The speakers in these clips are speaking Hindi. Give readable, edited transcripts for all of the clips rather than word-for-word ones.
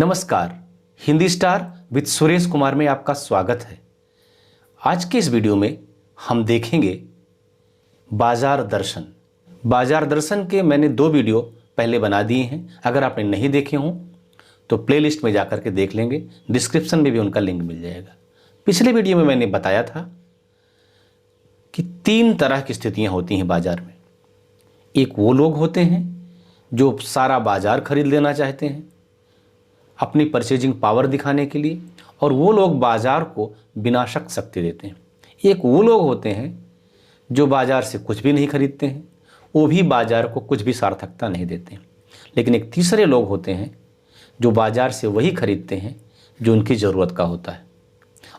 नमस्कार, हिंदी स्टार विद सुरेश कुमार में आपका स्वागत है। आज के इस वीडियो में हम देखेंगे बाजार दर्शन। बाजार दर्शन के मैंने 2 वीडियो पहले बना दिए हैं। अगर आपने नहीं देखे हों तो प्लेलिस्ट में जाकर के देख लेंगे, डिस्क्रिप्शन में भी उनका लिंक मिल जाएगा। पिछले वीडियो में मैंने बताया था कि 3 तरह की स्थितियां होती हैं बाजार में। एक वो लोग होते हैं जो सारा बाजार खरीद लेना चाहते हैं अपनी परचेजिंग पावर दिखाने के लिए, और वो लोग बाजार को विनाशक शक्ति देते हैं। एक वो लोग होते हैं जो बाजार से कुछ भी नहीं खरीदते हैं, वो भी बाजार को कुछ भी सार्थकता नहीं देते हैं। लेकिन एक तीसरे लोग होते हैं जो बाजार से वही खरीदते हैं जो उनकी ज़रूरत का होता है,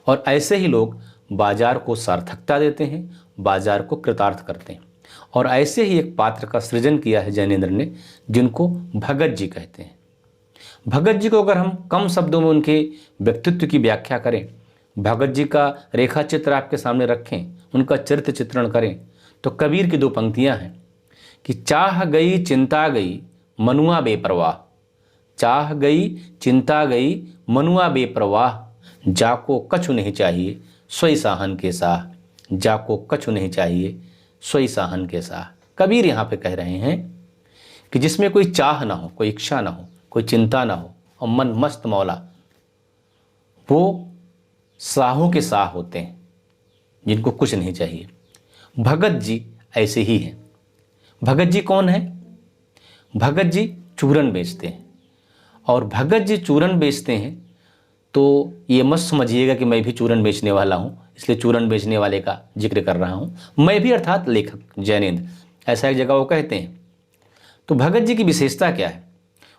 और ऐसे ही लोग बाजार को सार्थकता देते हैं, बाजार को कृतार्थ करते हैं। और ऐसे ही एक पात्र का सृजन किया है जैनेंद्र ने, जिनको भगत जी कहते हैं। भगत जी को अगर हम कम शब्दों में उनके व्यक्तित्व की व्याख्या करें, भगत जी का रेखा चित्र आपके सामने रखें, उनका चरित्र चित्रण करें, तो कबीर की 2 पंक्तियां हैं कि चाह गई चिंता गई मनुआ बेपरवाह, चाह गई चिंता गई मनुआ बेपरवाह, जाको कछु नहीं चाहिए सोई साहन के साह, जाको कछु नहीं चाहिए सोई साहन के साह। कबीर यहाँ पे कह रहे हैं कि जिसमें कोई चाह ना हो, कोई इच्छा ना हो, कोई चिंता ना हो और मन मस्त मौला, वो साहों के साह होते हैं जिनको कुछ नहीं चाहिए। भगत जी ऐसे ही हैं। भगत जी कौन है? भगत जी चूरन बेचते हैं। और भगत जी चूरन बेचते हैं तो ये मत समझिएगा कि मैं भी चूरन बेचने वाला हूँ, इसलिए चूरन बेचने वाले का जिक्र कर रहा हूँ। मैं भी अर्थात लेखक जैनेंद्र, ऐसा एक जगह वो कहते हैं। तो भगत जी की विशेषता क्या है?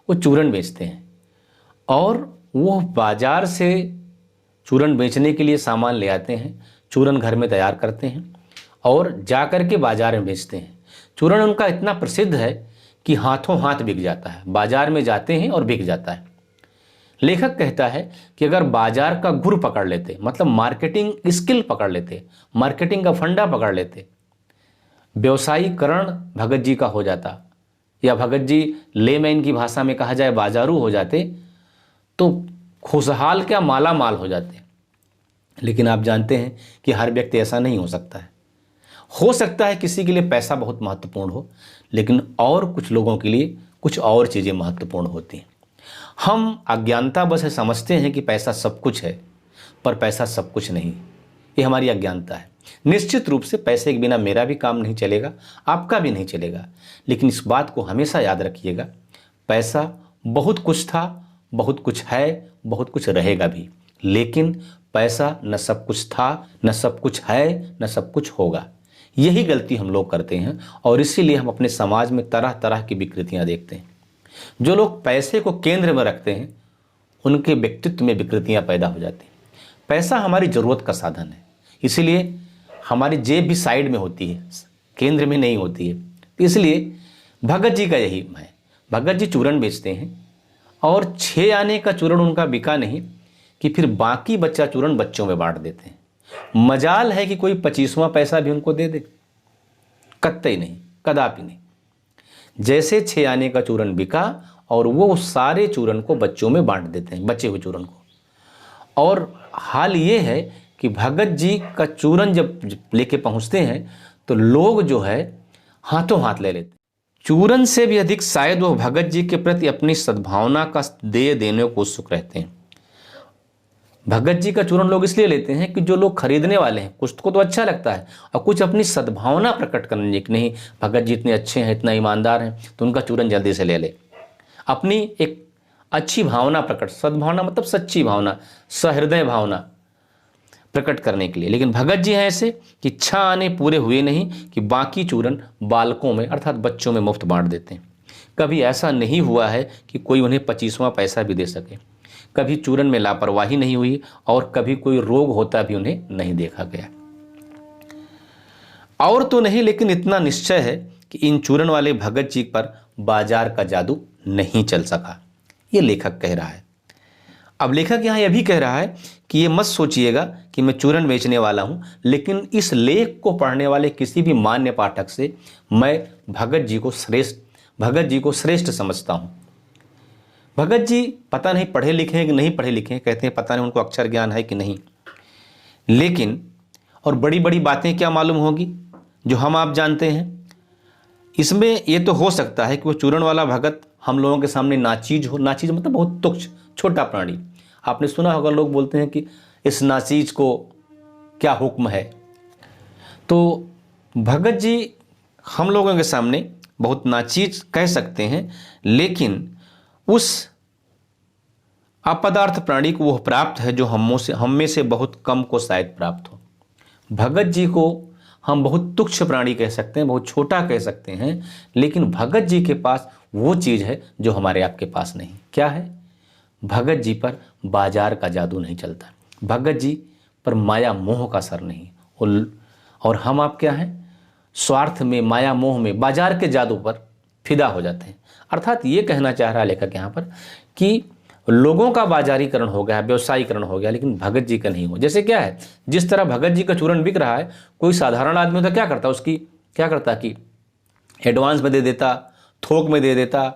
वो चूरन बेचते हैं और वो बाजार से चूरन बेचने के लिए सामान ले आते हैं, चूरन घर में तैयार करते हैं और जा कर के बाजार में बेचते हैं। चूरन उनका इतना प्रसिद्ध है कि हाथों हाथ बिक जाता है, बाजार में जाते हैं और बिक जाता है। लेखक कहता है कि अगर बाजार का गुर पकड़ लेते, मतलब मार्केटिंग स्किल पकड़ लेते, मार्केटिंग का फंडा पकड़ लेते, व्यवसायीकरण भगत जी का हो जाता, या भगत जी लेमैन की भाषा में कहा जाए बाजारू हो जाते, तो खुशहाल क्या माला माल हो जाते। लेकिन आप जानते हैं कि हर व्यक्ति ऐसा नहीं हो सकता है। हो सकता है किसी के लिए पैसा बहुत महत्वपूर्ण हो, लेकिन और कुछ लोगों के लिए कुछ और चीज़ें महत्वपूर्ण होती हैं। हम अज्ञानता बस समझते हैं कि पैसा सब कुछ है, पर पैसा सब कुछ नहीं। ये हमारी अज्ञानता है। निश्चित रूप से पैसे के बिना मेरा भी काम नहीं चलेगा, आपका भी नहीं चलेगा। लेकिन इस बात को हमेशा याद रखिएगा, पैसा बहुत कुछ था, बहुत कुछ है, बहुत कुछ रहेगा भी, लेकिन पैसा न सब कुछ था, न सब कुछ है, न सब कुछ होगा। यही गलती हम लोग करते हैं और इसीलिए हम अपने समाज में तरह तरह की विकृतियां देखते हैं। जो लोग पैसे को केंद्र में रखते हैं उनके व्यक्तित्व में विकृतियां पैदा हो जाती हैं। पैसा हमारी ज़रूरत का साधन है, इसीलिए हमारी जेब भी साइड में होती है, केंद्र में नहीं होती है। तो इसलिए भगत जी का यही है। भगत जी चूरन बेचते हैं और 6 आने का चूरन उनका बिका नहीं कि फिर बाकी बच्चा चूरन बच्चों में बांट देते हैं। मजाल है कि कोई 25वां पैसा भी उनको दे दे, कतई नहीं, कदापि नहीं। जैसे 6 आने का चूरन बिका और वो सारे चूरन को बच्चों में बांट देते हैं, बचे हुए चूरन को। और हाल ये है कि भगत जी का चूरन जब लेके पहुंचते हैं तो लोग जो है हाथों हाथ ले लेते हैं। चूरन से भी अधिक शायद वो भगत जी के प्रति अपनी सद्भावना का देय देने को उत्सुक रहते हैं। भगत जी का चूरन लोग इसलिए लेते हैं कि जो लोग खरीदने वाले हैं, कुछ को तो अच्छा लगता है और कुछ अपनी सद्भावना प्रकट करने की, नहीं भगत जी इतने अच्छे हैं, इतना ईमानदार हैं, तो उनका चूरन जल्दी से ले ले। अपनी एक अच्छी भावना प्रकट, सद्भावना मतलब सच्ची भावना, सहृदय भावना प्रकट करने के लिए। लेकिन भगत जी हैं ऐसे कि 6 आने पूरे हुए नहीं कि बाकी चूरन बालकों में अर्थात बच्चों में मुफ्त बांट देते हैं। कभी ऐसा नहीं हुआ है कि कोई उन्हें 25वां पैसा भी दे सके। कभी चूरन में लापरवाही नहीं हुई और कभी कोई रोग होता भी उन्हें नहीं देखा गया। और तो नहीं, लेकिन इतना निश्चय है कि इन चूरन वाले भगत जी पर बाजार का जादू नहीं चल सका, ये लेखक कह रहा है। अब लेखक यहाँ यह भी कह रहा है कि ये मत सोचिएगा कि मैं चूरन बेचने वाला हूँ, लेकिन इस लेख को पढ़ने वाले किसी भी मान्य पाठक से मैं भगत जी को श्रेष्ठ समझता हूँ। भगत जी पता नहीं पढ़े लिखे हैं कि नहीं पढ़े लिखे हैं, कहते हैं पता नहीं उनको अक्षर ज्ञान है कि नहीं, लेकिन और बड़ी बड़ी बातें क्या मालूम होगी जो हम आप जानते हैं। इसमें ये तो हो सकता है कि वो चूरण वाला भगत हम लोगों के सामने नाचीज हो। नाचीज मतलब बहुत तुच्छ छोटा प्राणी। आपने सुना होगा लोग बोलते हैं कि इस नाचीज को क्या हुक्म है। तो भगत जी हम लोगों के सामने बहुत नाचीज कह सकते हैं, लेकिन उस अपदार्थ प्राणी को वह प्राप्त है जो हम में से बहुत कम को शायद प्राप्त हो। भगत जी को हम बहुत तुच्छ प्राणी कह सकते हैं, बहुत छोटा कह सकते हैं, लेकिन भगत जी के पास वो चीज़ है जो हमारे आपके पास नहीं। क्या है? भगत जी पर बाजार का जादू नहीं चलता, भगत जी पर माया मोह का असर नहीं। और हम आप क्या हैं? स्वार्थ में, माया मोह में, बाजार के जादू पर फिदा हो जाते हैं। अर्थात ये कहना चाह रहा है लेखक यहाँ पर कि लोगों का बाजारीकरण हो गया, व्यवसायीकरण हो गया, लेकिन भगत जी का नहीं हो। जैसे क्या है, जिस तरह भगत जी का चूर्ण बिक रहा है, कोई साधारण आदमी होता क्या करता, उसकी क्या करता कि एडवांस में दे देता, थोक में दे देता,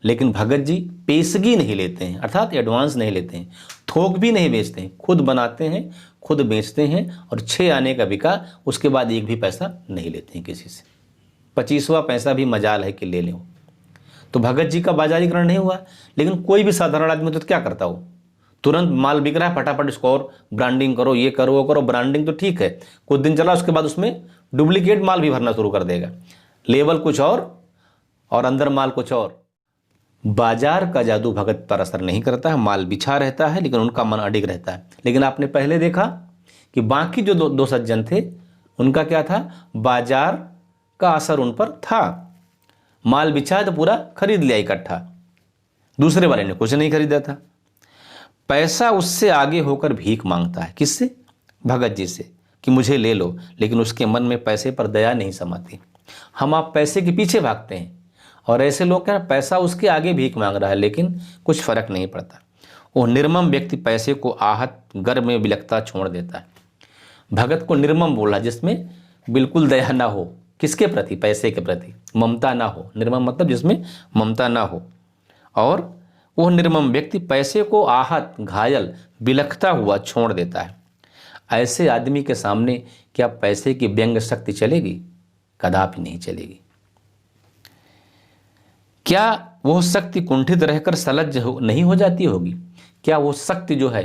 लेकिन भगत जी पेशगी नहीं लेते हैं, अर्थात एडवांस नहीं लेते हैं, थोक भी नहीं बेचते हैं, खुद बनाते हैं, खुद बेचते हैं, और 6 आने का बिका, उसके बाद एक भी पैसा नहीं लेते हैं किसी से। 25वां पैसा भी मजाल है कि ले लें। तो भगत जी का बाजारीकरण नहीं हुआ। लेकिन कोई भी साधारण आदमी तो क्या करता हो, तुरंत माल बिक रहा है, फटाफट इसको और ब्रांडिंग करो, ये करो वो करो। ब्रांडिंग तो ठीक है, कुछ दिन चला, उसके बाद उसमें डुप्लीकेट माल भी भरना शुरू कर देगा, लेवल कुछ और अंदर माल कुछ और। बाजार का जादू भगत पर असर नहीं करता है, माल बिछा रहता है, लेकिन उनका मन अडिग रहता है। लेकिन आपने पहले देखा कि बाकी जो दो सज्जन थे, उनका क्या था? बाजार का असर उन पर था। माल बिछा तो पूरा खरीद लिया इकट्ठा, दूसरे वाले ने कुछ नहीं खरीदा था। पैसा उससे आगे होकर भीख मांगता है। किससे? भगत जी से, कि मुझे ले लो, लेकिन उसके मन में पैसे पर दया नहीं समाती। हम आप पैसे के पीछे भागते हैं, और ऐसे लोग क्या, पैसा उसके आगे भीख मांग रहा है, लेकिन कुछ फर्क नहीं पड़ता। वो निर्मम व्यक्ति पैसे को आहत गर्भ में बिलखता छोड़ देता है। भगत को निर्मम बोला, जिसमें बिल्कुल दया ना हो। किसके प्रति? पैसे के प्रति ममता ना हो। निर्मम मतलब जिसमें ममता ना हो। और वह निर्मम व्यक्ति पैसे को आहत, घायल, बिलखता हुआ छोड़ देता है। ऐसे आदमी के सामने क्या पैसे की व्यंग शक्ति चलेगी? कदापि नहीं चलेगी। क्या वह शक्ति कुंठित रहकर सलज्ज नहीं हो जाती होगी? क्या वो शक्ति जो है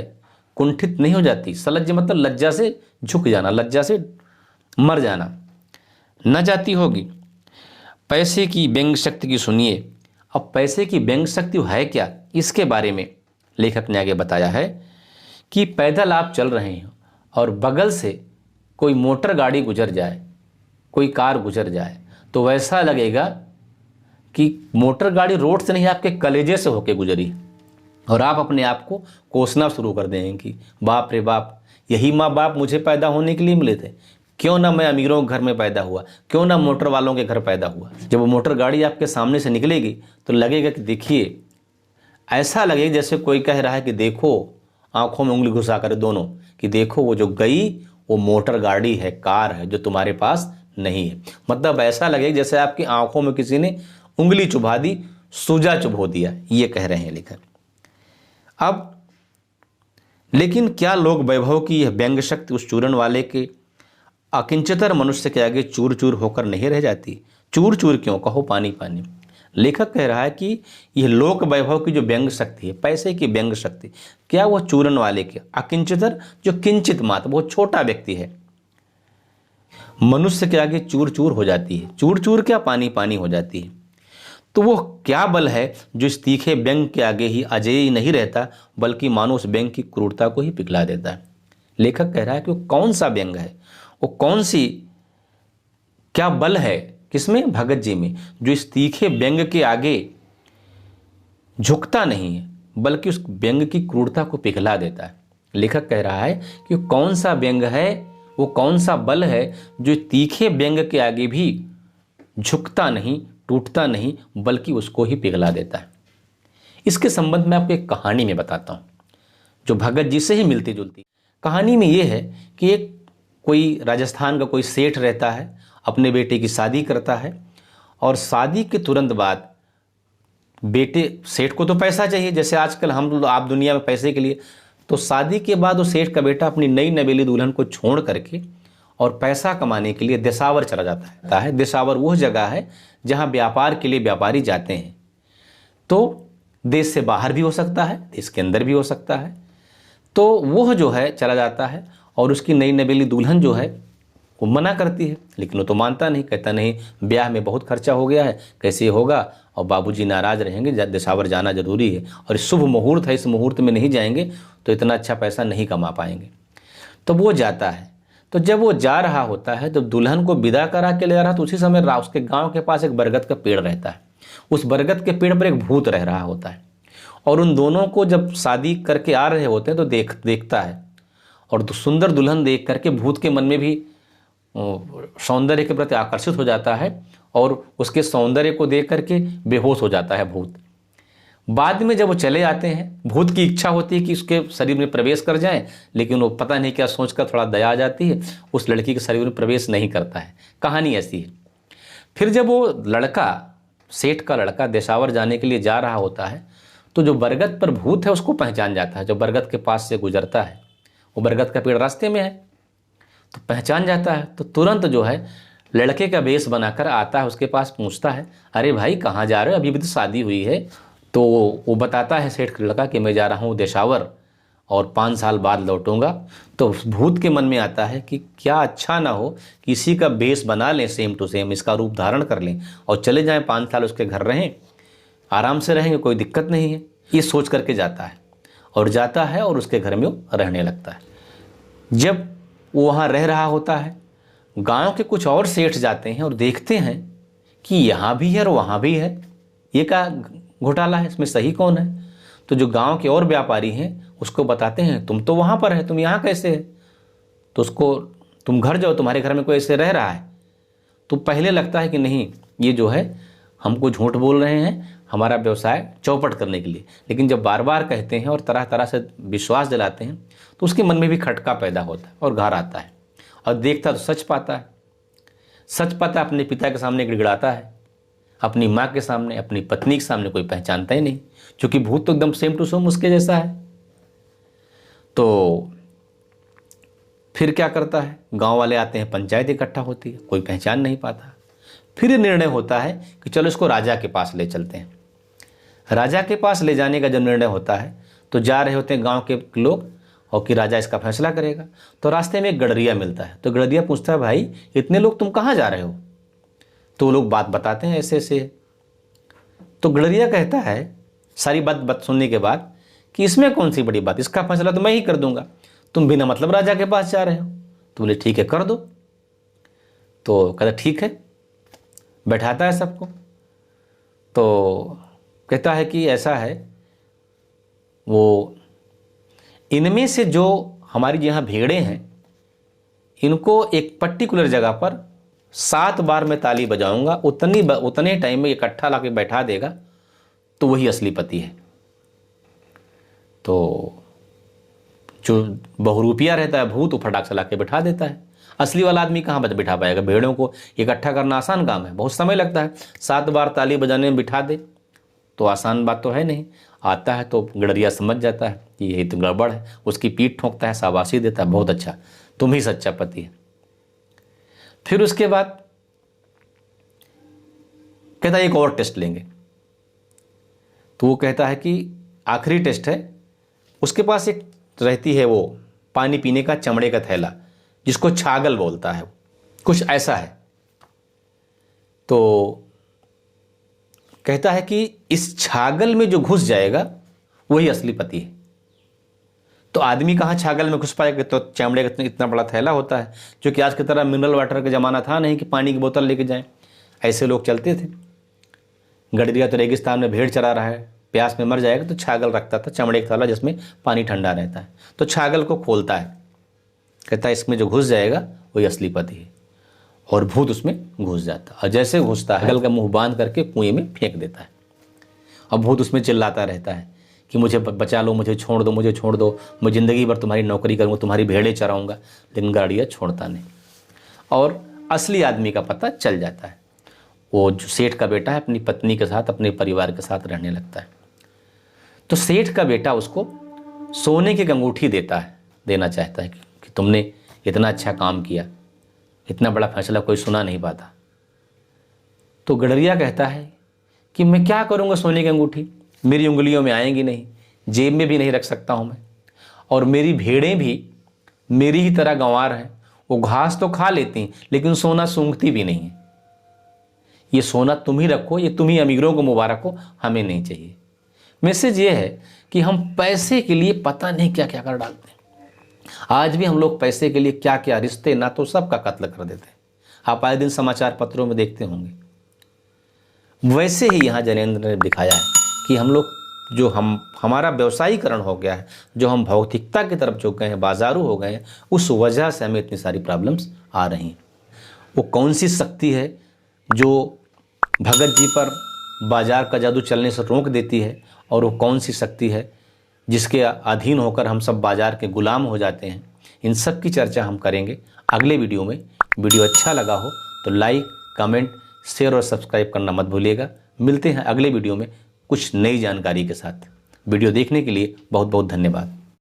कुंठित नहीं हो जाती? सलज्ज मतलब लज्जा से झुक जाना, लज्जा से मर जाना, न जाती होगी? पैसे की व्यंग शक्ति की सुनिए। अब पैसे की व्यंग शक्ति है क्या, इसके बारे में लेखक ने आगे बताया है कि पैदल आप चल रहे हैं और बगल से कोई मोटर गाड़ी गुजर जाए, कोई कार गुजर जाए, तो वैसा लगेगा कि मोटर गाड़ी रोड से नहीं, आपके कलेजे से होके गुजरी, और आप अपने आप को कोसना शुरू कर देंगे कि बाप रे बाप, यही माँ बाप मुझे पैदा होने के लिए मिले थे। क्यों ना मैं अमीरों के घर में पैदा हुआ, क्यों ना मोटर वालों के घर पैदा हुआ। जब वो मोटर गाड़ी आपके सामने से निकलेगी तो लगेगा कि देखिए, ऐसा लगेगा जैसे कोई कह रहा है कि देखो, आंखों में उंगली घुसा कर दोनों, कि देखो वो जो गई वो मोटर गाड़ी है, कार है, जो तुम्हारे पास नहीं है। मतलब ऐसा लगेगा जैसे आपकी आंखों में किसी ने उंगली चुभा दी, सूजा चुभो दिया, ये कह रहे हैं लेखक। अब लेकिन क्या लोग वैभव की यह व्यंग शक्ति उस चूरण वाले के अकिंचतर मनुष्य के आगे चूर चूर होकर नहीं रह जाती? चूर चूर क्यों, कहो पानी पानी। लेखक कह रहा है कि यह लोक वैभव की जो व्यंग शक्ति है, पैसे की व्यंग शक्ति, क्या वो चूरण वाले के अकिंचतर, जो किंचित मात्र, वो छोटा व्यक्ति है, मनुष्य के आगे चूर चूर हो जाती है? चूर चूर क्या, पानी पानी हो जाती है। तो वो क्या बल है जो इस तीखे व्यंग के आगे ही अजेय नहीं रहता, बल्कि मानो उस व्यंग की क्रूरता को ही पिघला देता है? लेखक कह रहा है कि वो कौन सा व्यंग है, वो कौन सी, क्या बल है किसमें? भगत जी में, जो इस तीखे व्यंग के आगे झुकता नहीं है, बल्कि उस व्यंग की क्रूरता को पिघला देता है। लेखक कह रहा है कि कौन सा व्यंग है, वो कौन सा बल है जो तीखे व्यंग के आगे भी झुकता नहीं, टूटता नहीं, बल्कि उसको ही पिघला देता है। इसके संबंध में आपको एक कहानी में बताता हूँ, जो भगत जी से ही मिलती जुलती। कहानी में ये है कि एक कोई राजस्थान का कोई सेठ रहता है, अपने बेटे की शादी करता है, और शादी के तुरंत बाद बेटे सेठ को तो पैसा चाहिए, जैसे आजकल हम आप दुनिया में पैसे के लिए, तो शादी के बाद वो सेठ का बेटा अपनी नई नवेली दुल्हन को छोड़ करके और पैसा कमाने के लिए देशावर चला जाता है। देशावर वह जगह है जहाँ व्यापार के लिए व्यापारी जाते हैं। तो देश से बाहर भी हो सकता है, देश के अंदर भी हो सकता है। तो वह जो है चला जाता है और उसकी नई नवेली दुल्हन जो है वो मना करती है, लेकिन वो तो मानता नहीं, कहता नहीं ब्याह में बहुत खर्चा हो गया है, कैसे होगा, और बाबूजी नाराज़ रहेंगे, देशावर जाना जरूरी है और शुभ मुहूर्त है, इस मुहूर्त में नहीं जाएंगे तो इतना अच्छा पैसा नहीं कमा पाएंगे। तो वो जाता है। तो जब वो जा रहा होता है, जब दुल्हन को विदा करा के ले जा रहा, तो उसी समय उसके गाँव के पास एक बरगद का पेड़ रहता है। उस बरगद के पेड़ पर एक भूत रह रहा होता है और उन दोनों को जब शादी करके आ रहे होते हैं तो देखता है और सुंदर दुल्हन देख करके भूत के मन में भी सौंदर्य के प्रति आकर्षित हो जाता है और उसके सौंदर्य को देख करके बेहोश हो जाता है भूत। बाद में जब वो चले आते हैं, भूत की इच्छा होती है कि उसके शरीर में प्रवेश कर जाए, लेकिन वो पता नहीं क्या सोचकर थोड़ा दया आ जाती है, उस लड़की के शरीर में प्रवेश नहीं करता है। कहानी ऐसी है। फिर जब वो लड़का, सेठ का लड़का देशावर जाने के लिए जा रहा होता है, तो जो बरगद पर भूत है उसको पहचान जाता है। जो बरगद के पास से गुजरता है, वो बरगद का पेड़ रास्ते में है, तो पहचान जाता है। तो तुरंत जो है लड़के का वेश बनाकर आता है, उसके पास पूछता है, अरे भाई कहाँ जा रहे हो, अभी भी तो शादी हुई है। तो वो बताता है सेठ का लड़का कि मैं जा रहा हूँ देशावर और 5 साल बाद लौटूंगा। तो भूत के मन में आता है कि क्या अच्छा ना हो किसी का वेश बना लें, सेम टू सेम इसका रूप धारण कर लें और चले जाएं, 5 साल उसके घर रहें, आराम से रहेंगे, कोई दिक्कत नहीं है। ये सोच करके जाता है और जाता है और उसके घर में वो रहने लगता है। जब वो वहाँ रह रहा होता है, गांव के कुछ और सेठ जाते हैं और देखते हैं कि यहाँ भी है और वहाँ भी है, ये क्या घोटाला है, इसमें सही कौन है। तो जो गांव के और व्यापारी हैं उसको बताते हैं, तुम तो वहाँ पर है, तुम यहाँ कैसे है। तो उसको, तुम घर जाओ, तुम्हारे घर में कोई ऐसे रह रहा है। तो पहले लगता है कि नहीं, ये जो है हमको झूठ बोल रहे हैं, हमारा व्यवसाय चौपट करने के लिए। लेकिन जब बार बार कहते हैं और तरह तरह से विश्वास दिलाते हैं तो उसके मन में भी खटका पैदा होता है और घर आता है और देखता तो सच पाता है। सच पाता अपने पिता के सामने गिड़गिड़ाता है, अपनी माँ के सामने, अपनी पत्नी के सामने कोई पहचानता ही नहीं, क्योंकि भूत तो एकदम सेम टू सेम उसके जैसा है। तो फिर क्या करता है, गांव वाले आते हैं, पंचायत इकट्ठा होती है, कोई पहचान नहीं पाता। फिर निर्णय होता है कि चलो इसको राजा के पास ले चलते हैं। राजा के पास ले जाने का जब निर्णय होता है तो जा रहे होते हैं गांव के लोग और कि राजा इसका फैसला करेगा। तो रास्ते में एक गडरिया मिलता है। तो गडरिया पूछता है, भाई इतने लोग तुम कहाँ जा रहे हो। तो वो लोग बात बताते हैं ऐसे ऐसे। तो गडरिया कहता है सारी बात सुनने के बाद कि इसमें कौन सी बड़ी बात, इसका फैसला तो मैं ही कर दूंगा, तुम बिना मतलब राजा के पास जा रहे हो। तो बोले ठीक है कर दो। तो कहता ठीक है, बैठाता है सबको। तो कहता है कि ऐसा है, वो इनमें से जो हमारी यहाँ भेड़ें हैं, इनको एक पर्टिकुलर जगह पर 7 बार मैं ताली बजाऊंगा, उतने टाइम में इकट्ठा लाके बैठा देगा तो वही असली पति है। तो जो बहुरूपिया रहता है भूत, वो फटाक से लाके बैठा देता है। असली वाला आदमी कहाँ बिठा पाएगा, भेड़ों को इकट्ठा करना आसान काम है, बहुत समय लगता है। 7 बार ताली बजाने में बिठा दे तो आसान बात तो है नहीं। आता है तो गडरिया समझ जाता है कि यही तो गड़बड़ है, उसकी पीठ ठोंकता है, शाबाशी देता है, बहुत अच्छा, तुम ही सच्चा पति है। फिर उसके बाद कहता है एक और टेस्ट लेंगे। तो वो कहता है कि आखिरी टेस्ट है। उसके पास एक रहती है वो पानी पीने का चमड़े का थैला, जिसको छागल बोलता है, कुछ ऐसा है। तो कहता है कि इस छागल में जो घुस जाएगा वही असली पति है। तो आदमी कहाँ छागल में घुस पाएगा, तो चमड़े का इतना बड़ा थैला होता है, जो कि आज की तरह मिनरल वाटर का ज़माना था नहीं कि पानी की बोतल लेके जाएं, ऐसे लोग चलते थे। गडरिया तो रेगिस्तान में भेड़ चरा रहा है, प्यास में मर जाएगा तो छागल रखता था, चमड़े का थैला जिसमें पानी ठंडा रहता है। तो छागल को खोलता है, कहता है इसमें जो घुस जाएगा वही असली पति है, और भूत उसमें घुस जाता है। और जैसे घुसता है, छागल का मुंह बांध करके कुएं में फेंक देता है। और भूत उसमें चिल्लाता रहता है कि मुझे बचा लो, मुझे छोड़ दो, मुझे छोड़ दो, मैं ज़िंदगी भर तुम्हारी नौकरी करूँगा, तुम्हारी भेड़ें चराऊँगा। लेकिन गडरिया छोड़ता नहीं और असली आदमी का पता चल जाता है। वो जो सेठ का बेटा है अपनी पत्नी के साथ, अपने परिवार के साथ रहने लगता है। तो सेठ का बेटा उसको सोने की अंगूठी देना चाहता है कि तुमने इतना अच्छा काम किया, इतना बड़ा फैसला कोई सुना नहीं पाता। तो गडरिया कहता है कि मैं क्या करूँगा सोने की अंगूठी, मेरी उंगलियों में आएंगी नहीं, जेब में भी नहीं रख सकता हूँ मैं, और मेरी भेड़ें भी मेरी ही तरह गंवार हैं, वो घास तो खा लेती हैं लेकिन सोना सूंघती भी नहीं है। ये सोना तुम ही रखो, ये तुम ही अमीरों को मुबारक हो, हमें नहीं चाहिए। मैसेज ये है कि हम पैसे के लिए पता नहीं क्या क्या कर डालते हैं। आज भी हम लोग पैसे के लिए क्या क्या रिश्ते ना तो सबका कत्ल कर देते हैं। आप आए दिन समाचार पत्रों में देखते होंगे। वैसे ही यहाँ जैनेंद्र ने दिखाया है कि हम लोग जो हमारा व्यवसायीकरण हो गया है, जो हम भौतिकता की तरफ झुक गए हैं, बाजारू हो गए हैं, उस वजह से हमें इतनी सारी प्रॉब्लम्स आ रही हैं। वो कौन सी शक्ति है जो भगत जी पर बाजार का जादू चलने से रोक देती है, और वो कौन सी शक्ति है जिसके अधीन होकर हम सब बाजार के गुलाम हो जाते हैं? इन सब की चर्चा हम करेंगे अगले वीडियो में। वीडियो अच्छा लगा हो तो लाइक, कमेंट, शेयर और सब्सक्राइब करना मत भूलिएगा। मिलते हैं अगले वीडियो में कुछ नई जानकारी के साथ। वीडियो देखने के लिए बहुत बहुत धन्यवाद।